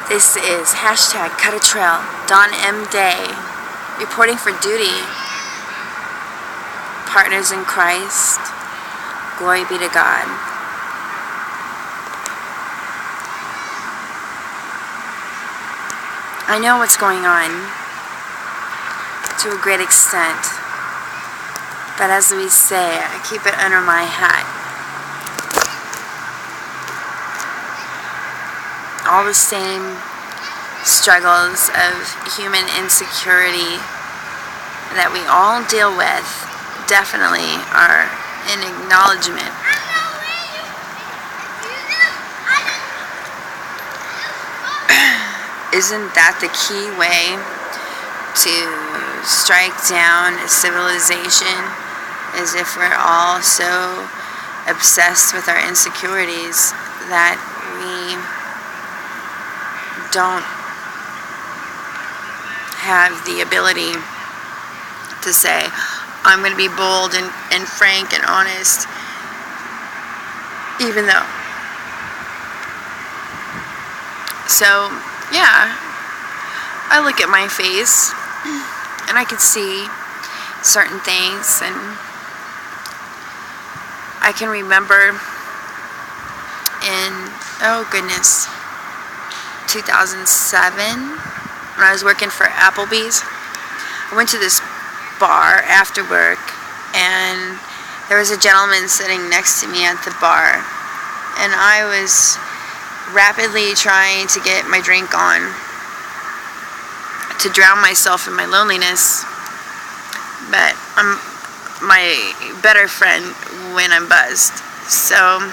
This is hashtag Cut a Trail, Don M. Day, reporting for duty. Partners in Christ, glory be to God. I know what's going on to a great extent, but as we say, I keep it under my hat. All the same struggles of human insecurity that we all deal with definitely are an acknowledgement. Isn't that the key way to strike down a civilization? As if we're all so obsessed with our insecurities that we don't have the ability to say, I'm going to be bold and frank and honest, even though. So, yeah, I look at my face and I can see certain things, and I can remember in, oh goodness, 2007, when I was working for Applebee's. I went to this bar after work, and there was a gentleman sitting next to me at the bar, and I was rapidly trying to get my drink on to drown myself in my loneliness, but I'm my better friend when I'm buzzed. So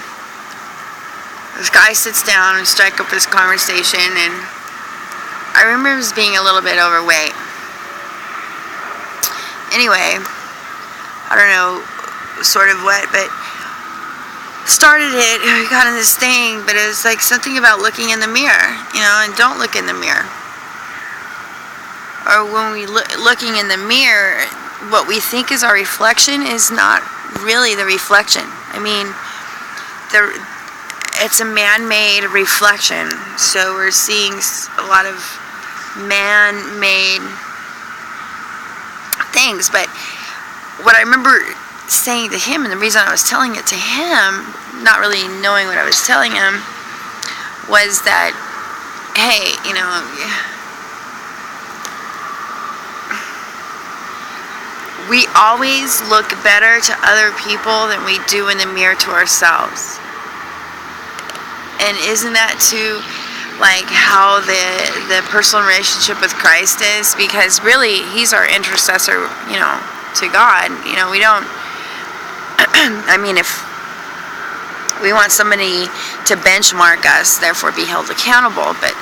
this guy sits down and strike up this conversation, and I remember him as being a little bit overweight. Anyway, I don't know sort of what, but started it, we got in this thing, but it was like something about looking in the mirror, and don't look in the mirror. Or when we looking in the mirror, what we think is our reflection is not really the reflection. I mean, it's a man-made reflection, so we're seeing a lot of man-made things. But what I remember saying to him, and the reason I was telling it to him, not really knowing what I was telling him, was that, hey, we always look better to other people than we do in the mirror to ourselves. And isn't that too like how the personal relationship with Christ is? Because really, He's our intercessor, to God. We don't, I mean, if we want somebody to benchmark us, therefore be held accountable, but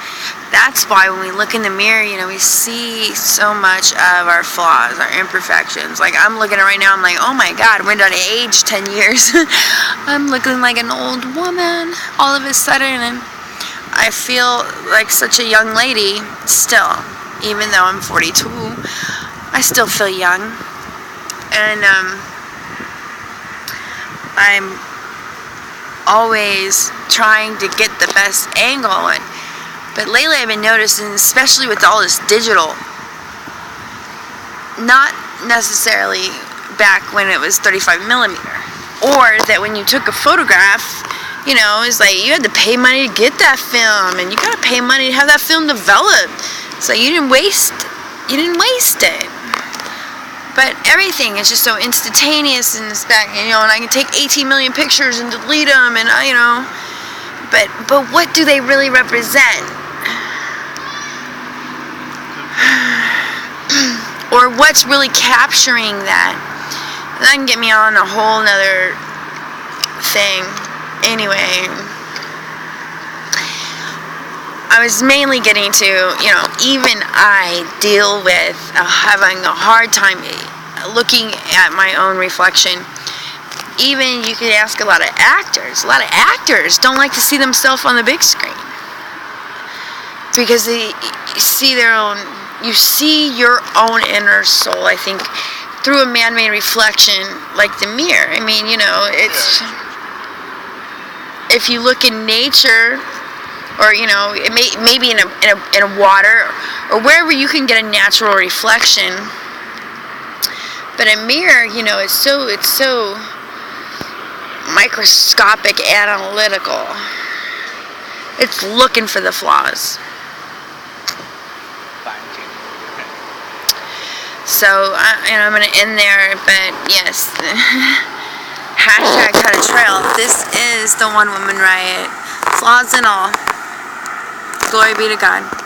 that's why when we look in the mirror, we see so much of our flaws, our imperfections. Like, I'm looking at it right now, I'm like, oh my God, we're done age 10 years. I'm looking like an old woman all of a sudden, and I feel like such a young lady still. Even though I'm 42, I still feel young. And I'm always trying to get the best angle. But lately I've been noticing, especially with all this digital, not necessarily back when it was 35 millimeter, or that when you took a photograph, it's like you had to pay money to get that film, and you gotta pay money to have that film developed. So you didn't waste it. But everything is just so instantaneous in this back, and I can take 18 million pictures and delete them, and but what do they really represent? Or what's really capturing that? That can get me on a whole nother thing. Anyway, I was mainly getting to, even I deal with having a hard time looking at my own reflection. Even you could ask a lot of actors. A lot of actors don't like to see themselves on the big screen because they see you see your own inner soul, I think, through a man-made reflection like the mirror. I mean, it's, if you look in nature, or it maybe in a water, or wherever you can get a natural reflection. But a mirror, it's so microscopic, analytical. It's looking for the flaws. So I'm going to end there, but yes, hashtag cut a trail. This is the One Woman Riot, flaws and all. Glory be to God.